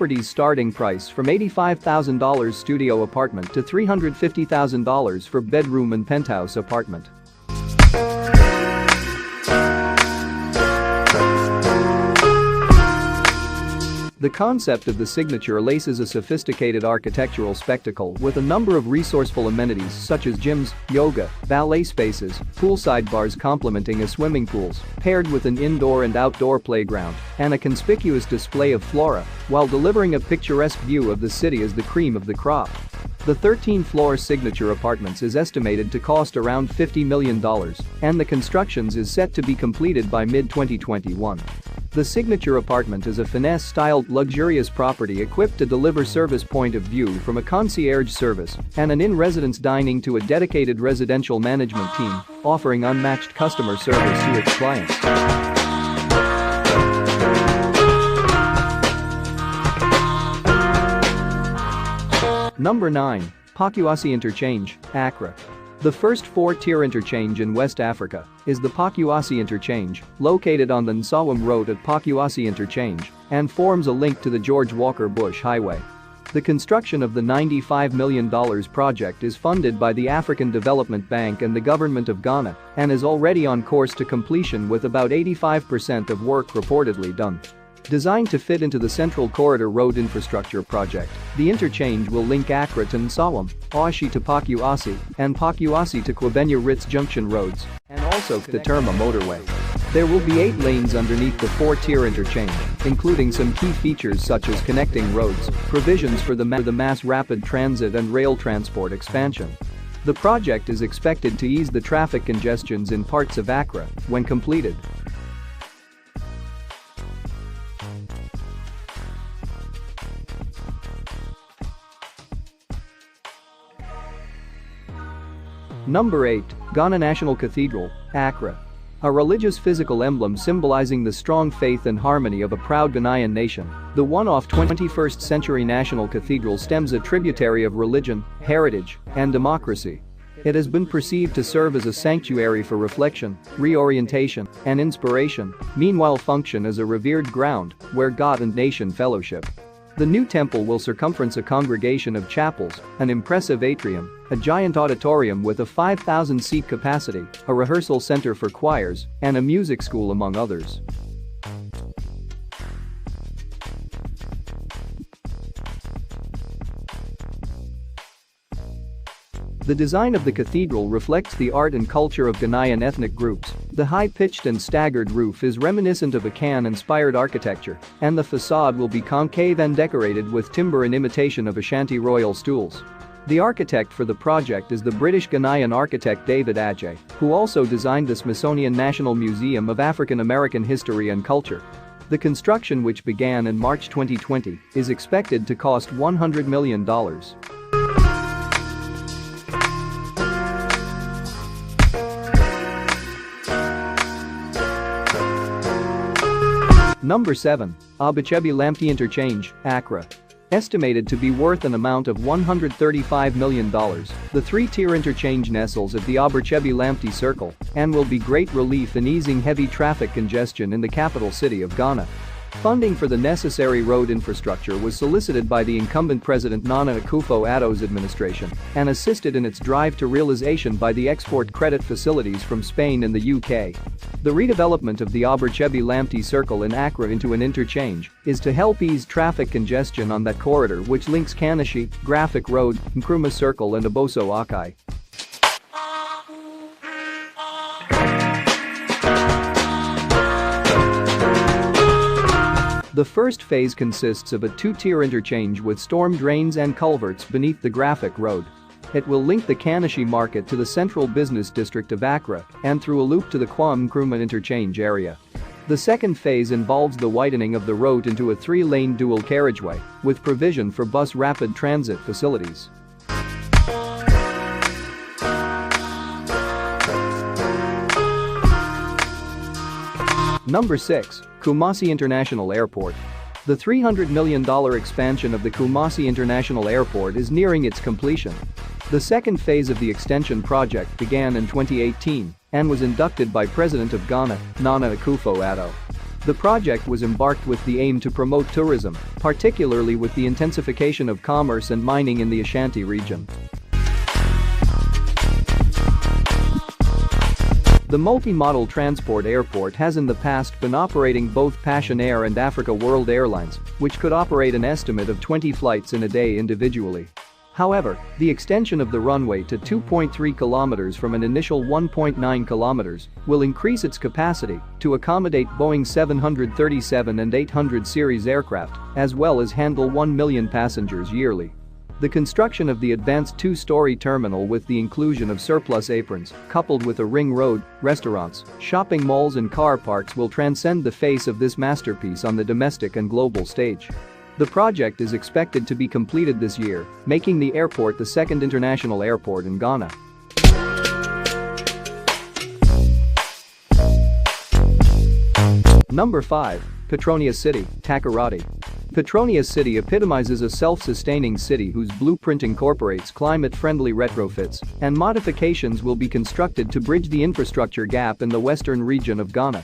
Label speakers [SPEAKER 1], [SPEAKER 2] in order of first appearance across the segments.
[SPEAKER 1] property's starting price from $85,000 studio apartment to $350,000 for bedroom and penthouse apartment. The concept of the signature lace is a sophisticated architectural spectacle with a number of resourceful amenities such as gyms, yoga, ballet spaces, poolside bars complementing a swimming pools, paired with an indoor and outdoor playground, and a conspicuous display of flora, while delivering a picturesque view of the city as the cream of the crop. The 13-floor signature apartments is estimated to cost around $50 million, and the constructions is set to be completed by mid-2021. The signature apartment is a finesse-styled, luxurious property equipped to deliver service point of view from a concierge service and an in-residence dining to a dedicated residential management team, offering unmatched customer service to its clients. Number 9. Pakuasi Interchange, Accra. The first four-tier interchange in West Africa is the Pakuasi Interchange, located on the Nsawam Road at Pakuasi Interchange, and forms a link to the George Walker Bush Highway. The construction of the $95 million project is funded by the African Development Bank and the Government of Ghana and is already on course to completion with about 85% of work reportedly done. Designed to fit into the Central Corridor Road Infrastructure Project, the interchange will link Accra to Nsawam, Oishi to Pakuasi, and Pakuasi to Kwabenya Ritz Junction roads, and also the Terma motorway. There will be 8 lanes underneath the four-tier interchange, including some key features such as connecting roads, provisions for the mass rapid transit and rail transport expansion. The project is expected to ease the traffic congestions in parts of Accra when completed. Number 8. Ghana National Cathedral, Accra. A religious physical emblem symbolizing the strong faith and harmony of a proud Ghanaian nation, the one-off 21st-century National Cathedral stems a tributary of religion, heritage, and democracy. It has been perceived to serve as a sanctuary for reflection, reorientation, and inspiration, meanwhile function as a revered ground where God and nation fellowship. The new temple will circumference a congregation of chapels, an impressive atrium, a giant auditorium with a 5,000-seat capacity, a rehearsal center for choirs, and a music school among others. The design of the cathedral reflects the art and culture of Ghanaian ethnic groups. The high-pitched and staggered roof is reminiscent of Akan-inspired architecture, and the facade will be concave and decorated with timber in imitation of Ashanti royal stools. The architect for the project is the British-Ghanaian architect David Adjaye, who also designed the Smithsonian National Museum of African American History and Culture. The construction, which began in March 2020, is expected to cost $100 million. Number 7. Abachebe Lamptey Interchange, Accra. Estimated to be worth an amount of $135 million, the three-tier interchange nestles at the Abachebe Lamptey Circle and will be great relief in easing heavy traffic congestion in the capital city of Ghana. Funding for the necessary road infrastructure was solicited by the incumbent President Nana Akufo-Addo's administration and assisted in its drive to realization by the export credit facilities from Spain and the UK. The redevelopment of the Abachebe Lamptey Circle in Accra into an interchange is to help ease traffic congestion on that corridor which links Kaneshie, Graphic Road, Nkrumah Circle and Oboso Akai. The first phase consists of a two-tier interchange with storm drains and culverts beneath the Graphic Road. It will link the Kaneshie Market to the central business district of Accra and through a loop to the Kwam Nkrumah interchange area. The second phase involves the widening of the road into a 3-lane dual carriageway with provision for bus rapid transit facilities. Number 6. Kumasi International Airport. The $300 million expansion of the Kumasi International Airport is nearing its completion. The second phase of the extension project began in 2018 and was inducted by President of Ghana, Nana Akufo-Addo. The project was embarked with the aim to promote tourism, particularly with the intensification of commerce and mining in the Ashanti region. The multi-modal transport airport has in the past been operating both Passion Air and Africa World Airlines, which could operate an estimate of 20 flights in a day individually. However, the extension of the runway to 2.3 kilometers from an initial 1.9 kilometers will increase its capacity to accommodate Boeing 737 and 800 series aircraft, as well as handle 1 million passengers yearly. The construction of the advanced two-story terminal with the inclusion of surplus aprons, coupled with a ring road, restaurants, shopping malls and car parks will transcend the face of this masterpiece on the domestic and global stage. The project is expected to be completed this year, making the airport the second international airport in Ghana. Number 5. Petronia City, Takoradi. Petronia City epitomizes a self-sustaining city whose blueprint incorporates climate-friendly retrofits and modifications will be constructed to bridge the infrastructure gap in the western region of Ghana.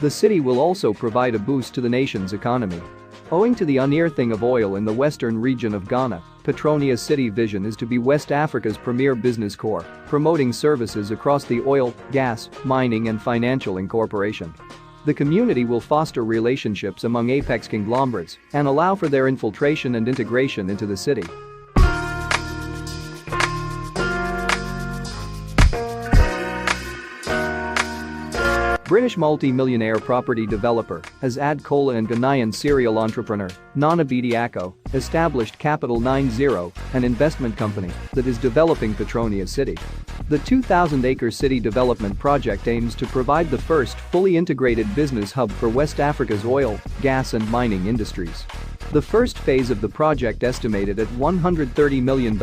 [SPEAKER 1] The city will also provide a boost to the nation's economy. Owing to the unearthing of oil in the western region of Ghana, Petronia City vision is to be West Africa's premier business core, promoting services across the oil, gas, mining and financial incorporation. The community will foster relationships among apex conglomerates and allow for their infiltration and integration into the city. British multi-millionaire property developer Azad Kola and Ghanaian serial entrepreneur Nana Bediako established Capital 90, an investment company that is developing Petronia City. The 2,000-acre city development project aims to provide the first fully integrated business hub for West Africa's oil, gas and mining industries. The first phase of the project, estimated at $130 million,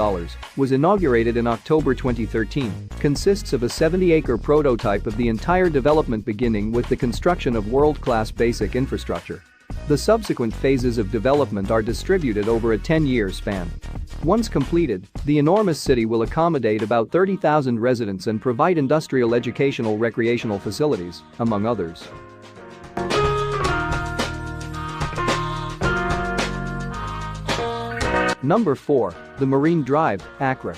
[SPEAKER 1] was inaugurated in October 2013, consists of a 70-acre prototype of the entire development beginning with the construction of world-class basic infrastructure. The subsequent phases of development are distributed over a 10-year span. Once completed, the enormous city will accommodate about 30,000 residents and provide industrial, educational, recreational facilities, among others. Number 4. The Marine Drive, Accra.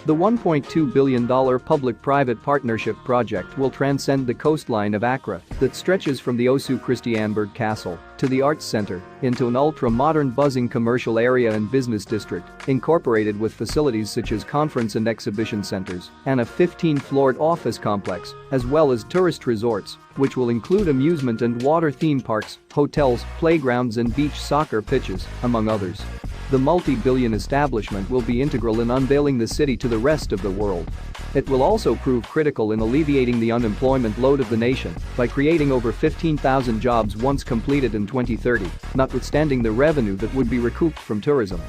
[SPEAKER 1] The $1.2 billion public-private partnership project will transcend the coastline of Accra that stretches from the Osu Christiansborg Castle to the Arts Centre into an ultra-modern buzzing commercial area and business district, incorporated with facilities such as conference and exhibition centres and a 15-floored office complex, as well as tourist resorts, which will include amusement and water theme parks, hotels, playgrounds and beach soccer pitches, among others. The multi-billion establishment will be integral in unveiling the city to the rest of the world. It will also prove critical in alleviating the unemployment load of the nation by creating over 15,000 jobs once completed in 2030, notwithstanding the revenue that would be recouped from tourism.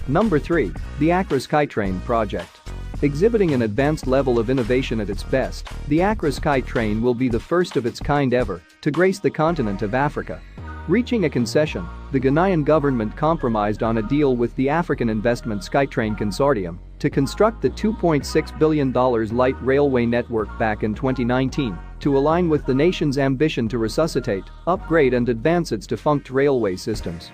[SPEAKER 1] Number 3. The Accra SkyTrain Project. Exhibiting an advanced level of innovation at its best, the Accra SkyTrain will be the first of its kind ever to grace the continent of Africa. Reaching a concession, the Ghanaian government compromised on a deal with the African Investment SkyTrain Consortium to construct the $2.6 billion light railway network back in 2019 to align with the nation's ambition to resuscitate, upgrade and advance its defunct railway systems.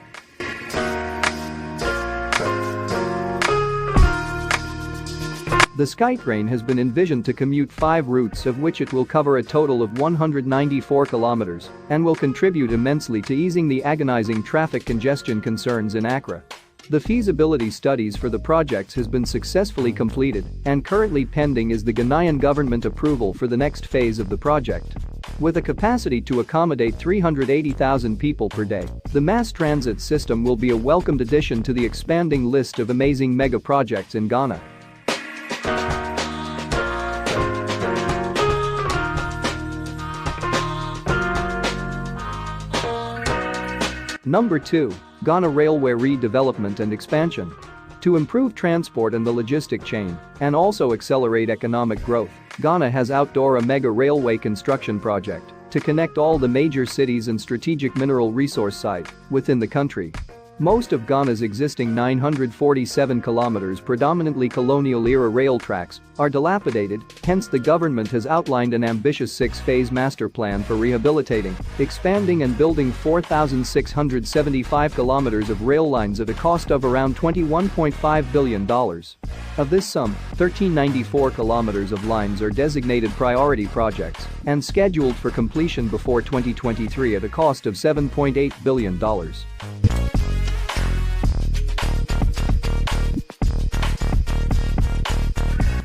[SPEAKER 1] The SkyTrain has been envisioned to commute 5 routes, of which it will cover a total of 194 kilometers and will contribute immensely to easing the agonizing traffic congestion concerns in Accra. The feasibility studies for the projects has been successfully completed and currently pending is the Ghanaian government approval for the next phase of the project. With a capacity to accommodate 380,000 people per day, the mass transit system will be a welcomed addition to the expanding list of amazing mega projects in Ghana. Number 2. Ghana Railway Redevelopment and Expansion. To improve transport and the logistic chain and also accelerate economic growth, Ghana has outdoor a mega railway construction project to connect all the major cities and strategic mineral resource sites within the country. Most of Ghana's existing 947 kilometers predominantly colonial-era rail tracks are dilapidated, hence the government has outlined an ambitious 6-phase master plan for rehabilitating, expanding and building 4,675 kilometers of rail lines at a cost of around $21.5 billion. Of this sum, 1,394 kilometers of lines are designated priority projects and scheduled for completion before 2023 at a cost of $7.8 billion.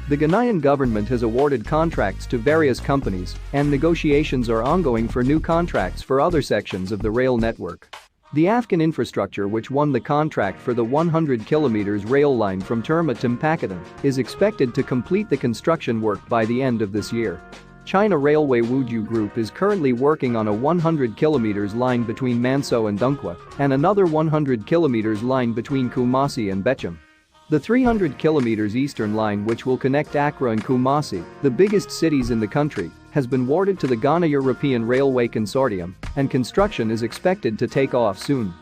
[SPEAKER 1] The Ghanaian government has awarded contracts to various companies, and negotiations are ongoing for new contracts for other sections of the rail network. The African Infrastructure, which won the contract for the 100 km rail line from Terma to Mpakadan, is expected to complete the construction work by the end of this year. China Railway Wuju Group is currently working on a 100 km line between Manso and Dunkwa and another 100 km line between Kumasi and Bechem. The 300 km eastern line, which will connect Accra and Kumasi, the biggest cities in the country, has been awarded to the Ghana European Railway Consortium, and construction is expected to take off soon.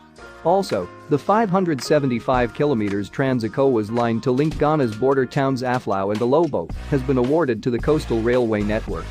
[SPEAKER 1] Also, the 575 km Trans-ECOWAS line to link Ghana's border towns Aflao and Alobo has been awarded to the Coastal Railway Network.